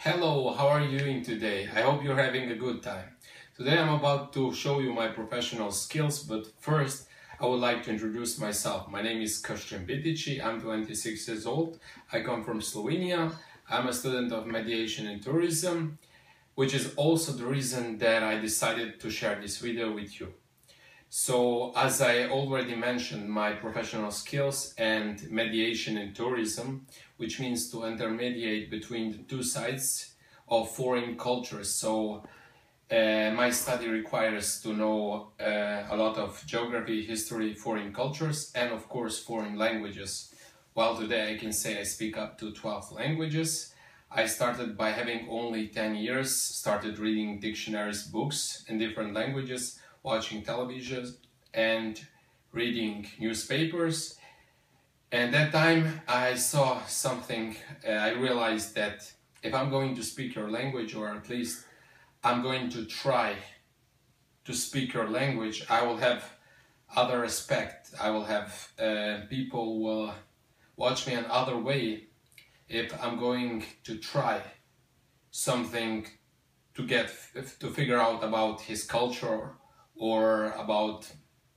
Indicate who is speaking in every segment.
Speaker 1: Hello, how are you doing today? I hope you're having a good time. Today I'm about to show you my professional skills, but first I would like to introduce myself. My name is Krstijan Bitici, I'm 26 years old, I come from Slovenia, I'm a student of mediation and tourism, which is also the reason that I decided to share this video with you. So, as I already mentioned, my professional skills and mediation in tourism, which means to intermediate between the two sides of foreign cultures. So, my study requires to know a lot of geography, history, foreign cultures, and of course foreign languages. While today I can say I speak up to 12 languages. I started by having only 10 years, started reading dictionaries, books in different languages, watching television and reading newspapers. And that time I saw something, I realized that if I'm going to speak your language, or at least I'm going to try to speak your language, I will have other respect. I will have people will watch me another way if I'm going to try something to figure out about his culture or about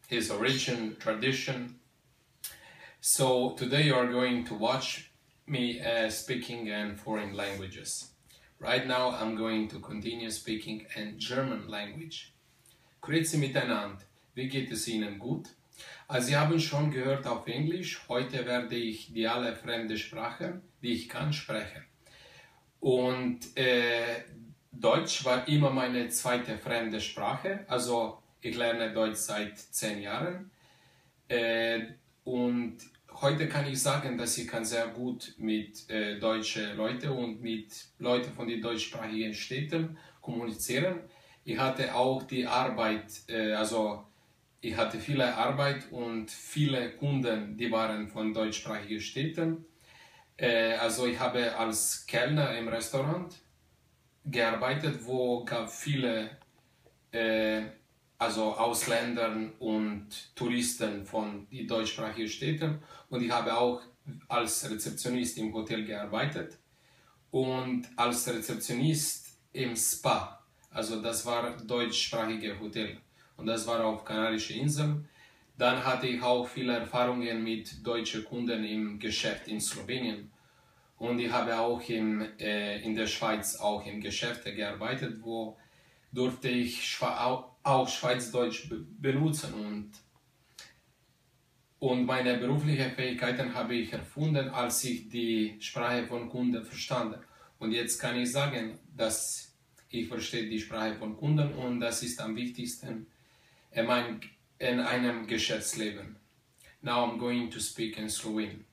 Speaker 1: his origin, tradition. So today you are going to watch me speaking in foreign languages. Right now I'm going to continue speaking in German language. Grüezi miteinander, wie geht es Ihnen gut? Sie haben schon gehört auf Englisch, heute werde ich die alle fremde Sprachen, die ich kann, sprechen. Und Deutsch war immer meine zweite fremde Sprache, also ich lerne Deutsch seit 10 Jahren und heute kann ich sagen, dass ich kann sehr gut mit deutschen Leuten und mit Leuten von den deutschsprachigen Städten kommunizieren. Ich hatte auch die Arbeit, ich hatte viele Arbeit und viele Kunden, die waren von deutschsprachigen Städten. Also ich habe als Kellner im Restaurant gearbeitet, wo gab viele Ausländer und Touristen von den deutschsprachigen Städten, und ich habe auch als Rezeptionist im Hotel gearbeitet und als Rezeptionist im Spa, also das war deutschsprachige Hotel und das war auf Kanarischen Inseln. Dann hatte ich auch viele Erfahrungen mit deutschen Kunden im Geschäft in Slowenien, und ich habe auch in der Schweiz auch in Geschäften gearbeitet, wo durfte ich auch Schweizdeutsch benutzen, und meine beruflichen Fähigkeiten habe ich erfunden, als ich die Sprache von Kunden verstand. Und jetzt kann ich sagen, dass ich verstehe die Sprache von Kunden, und das ist am wichtigsten in einem Geschäftsleben. Now I'm going to speak in Slovene.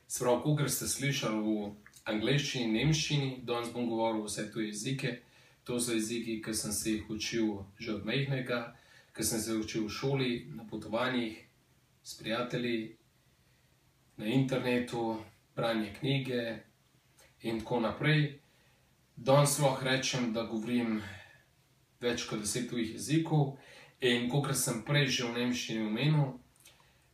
Speaker 1: Sprav, kolikor ste slišali v angleščini, nemščini, danes bom govoril vse te jezike. To so jeziki, ki sem se jih učil že od majhnega, ki sem se jih učil v šoli, na potovanjih, s prijatelji, na internetu, branje knjige in tako naprej. Danes lahko rečem, da govorim več kot 10 tujih jezikov, in kolikor sem prej že v nemščini omenil,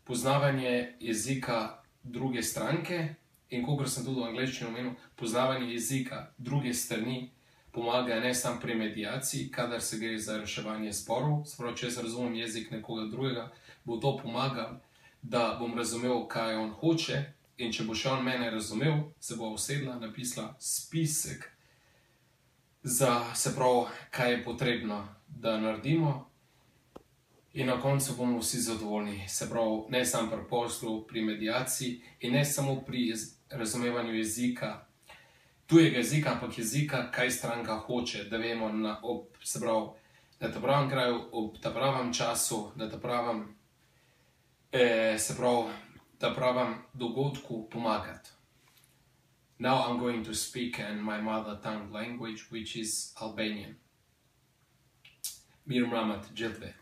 Speaker 1: poznavanje jezika druge stranke, in kolikor sem tudi v angleščini omenil, poznavanje jezika druge strani pomaga ne samo pri mediaciji, kadar se gre za reševanje sporov. Sprav, če jaz razumem jezik nekoga drugega, bo to pomagalo, da bom razumel, kaj on hoče, in če bo še on mene razumel, se bo usedla, napisala spisek kaj je potrebno, da naredimo, in na koncu bomo vsi zadovoljni. Se pravi, ne samo pri poslu, pri mediaciji in ne samo pri razumevanju jezika, tujega jezika, ampak jezika, kaj stranka hoče, da vemo na ta pravem kraju, ob ta pravem času, na ta pravem dogodku pomagati. Now I'm going to speak in my mother tongue language, which is Albanian. Mirë mbrëma të gjithëve.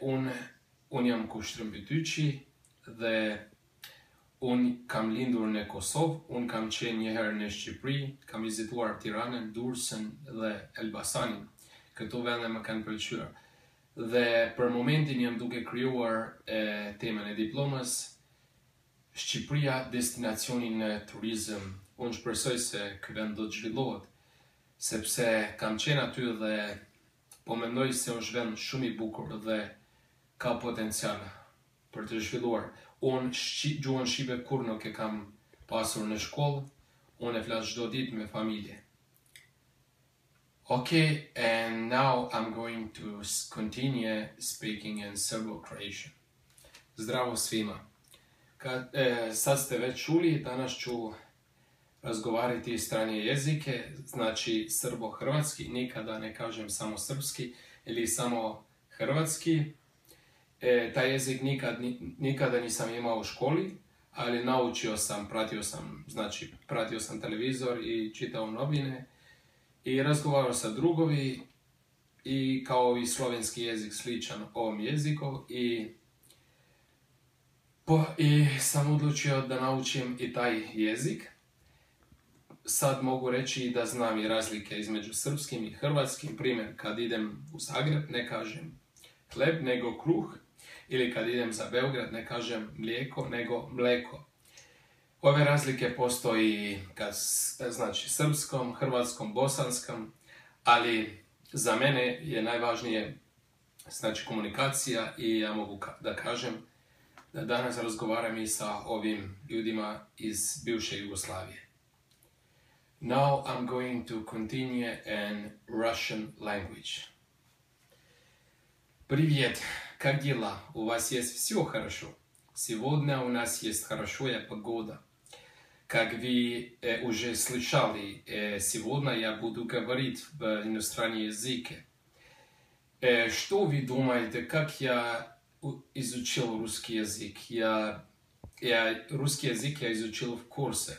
Speaker 1: Unë jam Krstijan Bitici dhe unë kam lindur në Kosovë, unë kam qenë një herë në Shqipëri, kam vizituar Tiranën, Durrësin dhe Elbasanin. Këto vende më kanë pëlqyer. Dhe për momentin jam duke krijuar temën e diplomës Shqipëria destinacioni në turizëm, unë shpresoj se ky vend do të zhvillohet, sepse kam qenë aty dhe po mendoj se është vend shumë i bukur dhe ka potencial për të zhvilluar. Unë gjuhën shqipe kur nuk e kam pasur në shkollë, unë e flas çdo ditë me familje. Okay, and now I'm going to continue speaking in Serbo-Croatian. Zdravo svima. Sad ste već čuli, danas ću razgovarati strane jezike, znači srbo-hrvatski, nikada ne kažem samo srpski ili samo hrvatski. Taj jezik nikada nisam imao u školi, ali naučio sam, pratio sam televizor i čitao novine i razgovarao sa drugovi i kao i slovenski jezik sličan ovom jeziku i sam odlučio da naučim i taj jezik. Sad mogu reći da znam i razlike između srpskim i hrvatskim. Primjer, kad idem u Zagreb ne kažem hleb nego kruh, ili kad idem za Beograd ne kažem mlijeko nego mleko. Ove razlike postoji znači srpskom, hrvatskom, bosanskom, ali za mene je najvažnije znači komunikacija i ja mogu da kažem da danas razgovaram i sa ovim ljudima iz bivše Jugoslavije. Now I'm going to continue in Russian language. Привет, как дела? У вас есть все хорошо? Сегодня у нас есть хорошая погода. Как вы уже слышали, сегодня я буду говорить в иностранные языки. Что вы думаете, как я изучил русский язык? Русский язык я изучил в курсе.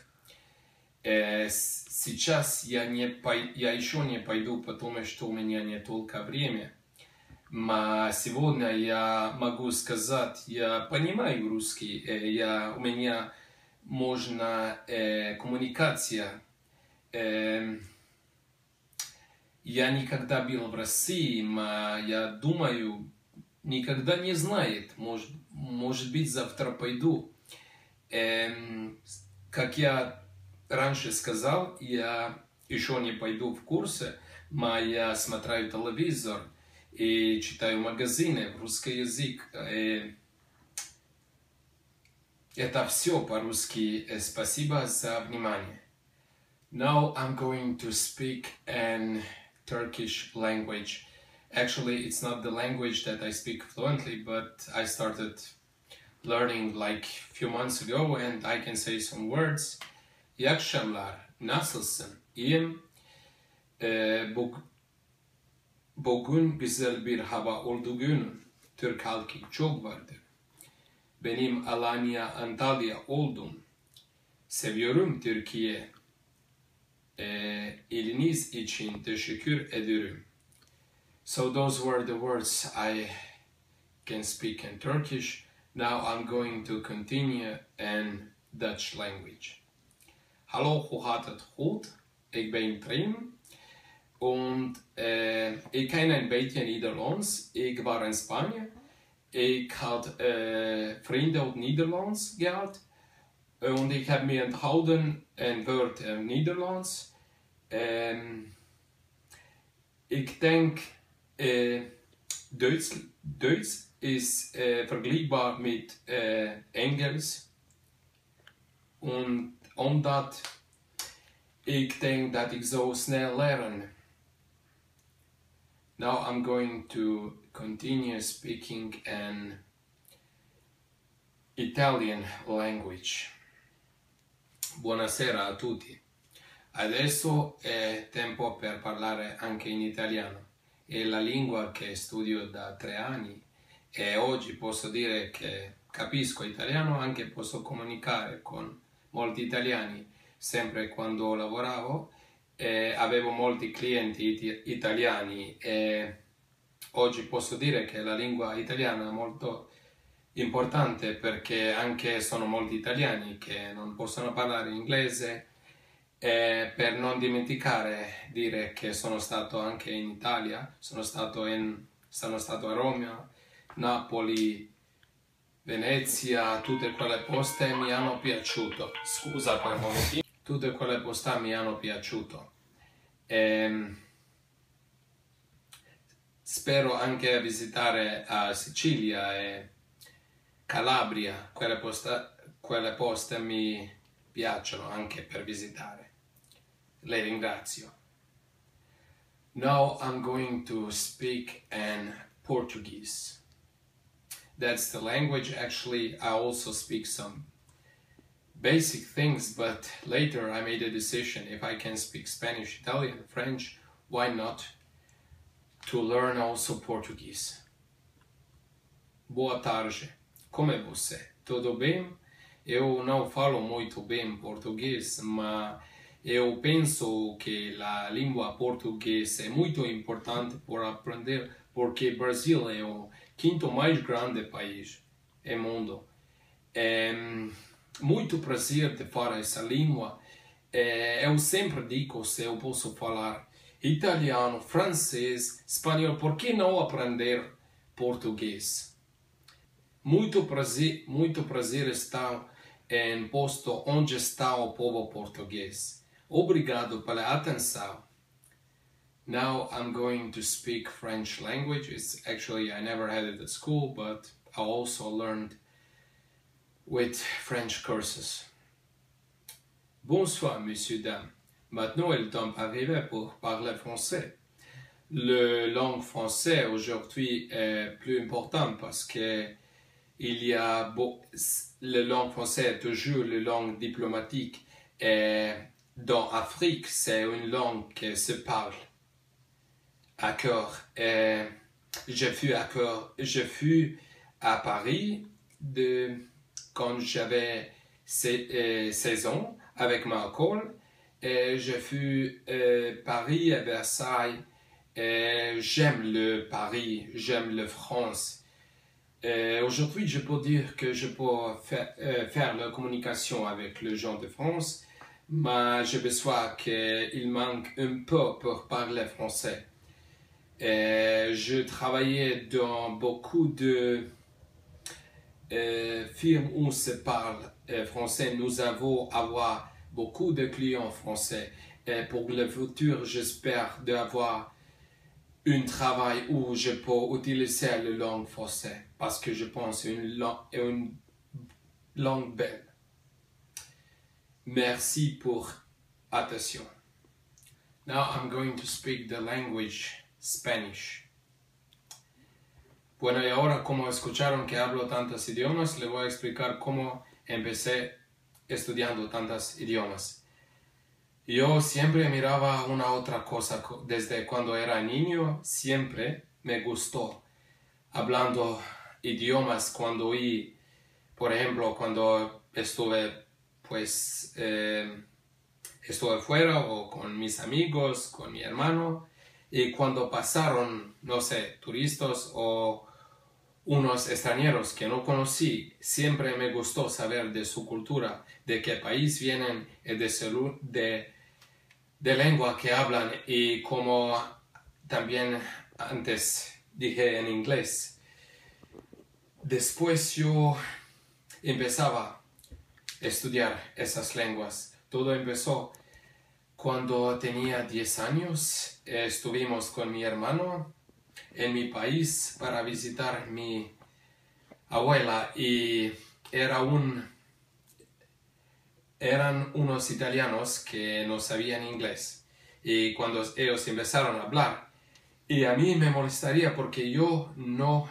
Speaker 1: Сейчас я еще не пойду, потому что у меня не только времени. Но сегодня я могу сказать, я понимаю русский, у меня можно коммуникация. Я никогда был в России, но я думаю, никогда не знает, может быть завтра пойду. Как я раньше сказал, я еще не пойду в курсы, но я смотрю телевизор и читаю магазины в русский язык. Это все по-русски. Спасибо за внимание. Now I'm going to speak in Turkish language. Actually, it's not the language that I speak fluently, but I started learning like a few months ago and I can say some words. İyi akşamlar. Nasılsın? İyiyim. Bugün güzel bir hava olduğunu Türk halkı çok vardır. Benim Alanya, Antalya oldum. Seviyorum Türkiye. İliniz için teşekkür ederim. So those were the words I can speak in Turkish. Now I'm going to continue in Dutch language. Hallo, hoe gaat het goed? Ik ben Trim. Und ik ken een beetje Nederlands. Ik was in Spanje. Ik had vrienden uit Nederlands gehad. Und ich habe mir enthouden een woord in Nederlands. Ik denk Duits is vergelijkbaar met Engels. Und omdat ik denk dat ik zo snel leren. Now I'm going to continue speaking in Italian language. Buonasera a tutti. Adesso è tempo per parlare anche in italiano. È la lingua che studio da 3 anni e oggi posso dire che capisco italiano, anche posso comunicare con molti italiani. Sempre quando lavoravo avevo molti clienti italiani e oggi posso dire che la lingua italiana è molto importante perché anche sono molti italiani che non possono parlare inglese per non dimenticare dire che sono stato anche in Italia, sono stato a Roma, Napoli, Venezia, tutte quelle poste mi hanno piaciuto. Scusa per un momentino. Tutte quelle poste mi hanno piaciuto. Spero anche visitare a Sicilia e Calabria. Quelle poste mi piacciono anche per visitare. Le ringrazio. Now I'm going to speak in Portuguese. That's the language. Actually, I also speak some basic things, but later I made a decision if I can speak Spanish, Italian, French, why not to learn also Portuguese. Boa tarde, como é você? Tudo bem? Eu não falo muito bem português, mas eu penso que a língua portuguesa é muito importante para aprender, porque o Brasil é o quinto mais grande país do mundo. É muito prazer de falar essa língua. Eu sempre digo, se eu posso falar italiano, francês, espanhol, por que não aprender português? Muito prazer estar em posto onde está o povo português. Obrigado pela atenção. Now I'm going to speak French language. It's actually, I never had it at school, but I also learned with French courses. Bonsoir, messieurs, dames. Maintenant est le temps arrivé pour parler français. Le langue français aujourd'hui est plus important parce que le langue français est toujours la langue diplomatique et dans l'Afrique, c'est une langue qui se parle. Je fus à Paris quand j'avais 16 ans avec ma école. Et je fus à Paris, à Versailles. J'aime le Paris, j'aime la France. Aujourd'hui, je peux dire que je peux faire la communication avec les gens de France, mais je besoin qu'il manque un peu pour parler français. Je travaillais dans beaucoup de firmes où se parle français. Nous allons avoir beaucoup de clients français. Et pour le futur, j'espère d'avoir un travail où je peux utiliser la langue française parce que je pense que c'est une langue belle. Merci pour attention. Now I'm going to speak the language Spanish. Bueno, y ahora como escucharon que hablo tantos idiomas, les voy a explicar cómo empecé estudiando tantos idiomas. Yo siempre miraba una otra cosa desde cuando era niño, siempre me gustó hablando idiomas cuando por ejemplo, cuando estuve fuera o con mis amigos, con mi hermano, y cuando pasaron, no sé, turistas o unos extranjeros que no conocí, siempre me gustó saber de su cultura, de qué país vienen y de lengua que hablan, y como también antes dije en inglés. Después yo empezaba a estudiar esas lenguas. Todo empezó cuando tenía 10 años. Estuvimos con mi hermano en mi país para visitar mi abuela y eran unos italianos que no sabían inglés, y cuando ellos empezaron a hablar, y a mí me molestaría porque yo no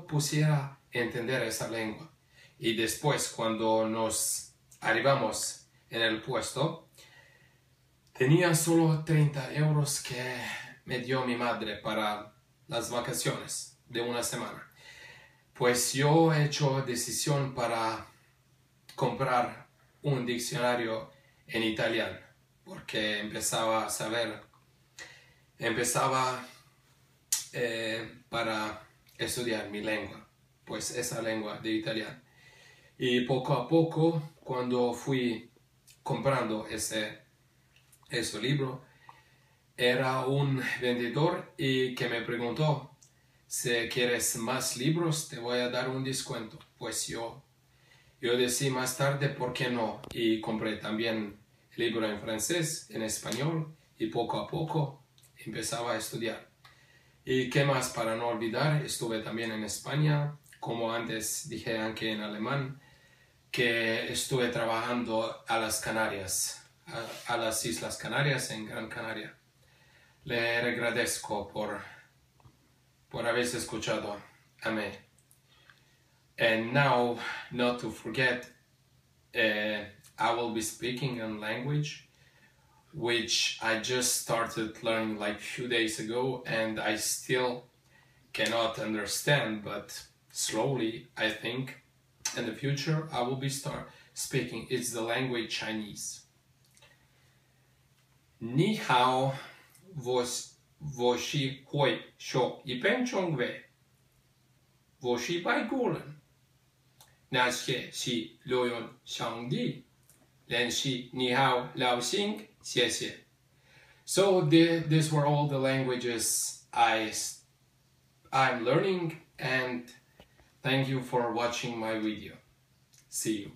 Speaker 1: pusiera entender esa lengua. Y después, cuando nos arribamos en el puesto, tenía solo 30 euros que me dio mi madre para las vacaciones de una semana. Pues yo he hecho decisión para comprar un diccionario en italiano, porque empezaba para estudiar mi lengua, pues esa lengua de italiano. Y poco a poco, cuando fui comprando ese libro, era un vendedor y que me preguntó si quieres más libros, te voy a dar un descuento. Pues yo decí más tarde, ¿por qué no? Y compré también el libro en francés, en español, y poco a poco empezaba a estudiar. Y qué más, para no olvidar, estuve también en España, como antes dije, aunque en alemán, que estuve trabajando a las Canarias, a las Islas Canarias, en Gran Canaria. Le agradezco por haberse escuchado a mí. And now, not to forget, I will be speaking a language which I just started learning like a few days ago, and I still cannot understand, but slowly, I think, in the future, I will be speaking. It's the language Chinese. Ni hao, wo shi hoi shok yi pen chong wei, wo shi bai gulen. Na xie xi liu yon xiang di, len xi ni hao lao xing xie xie. So these were all the languages I'm learning, and thank you for watching my video. See you.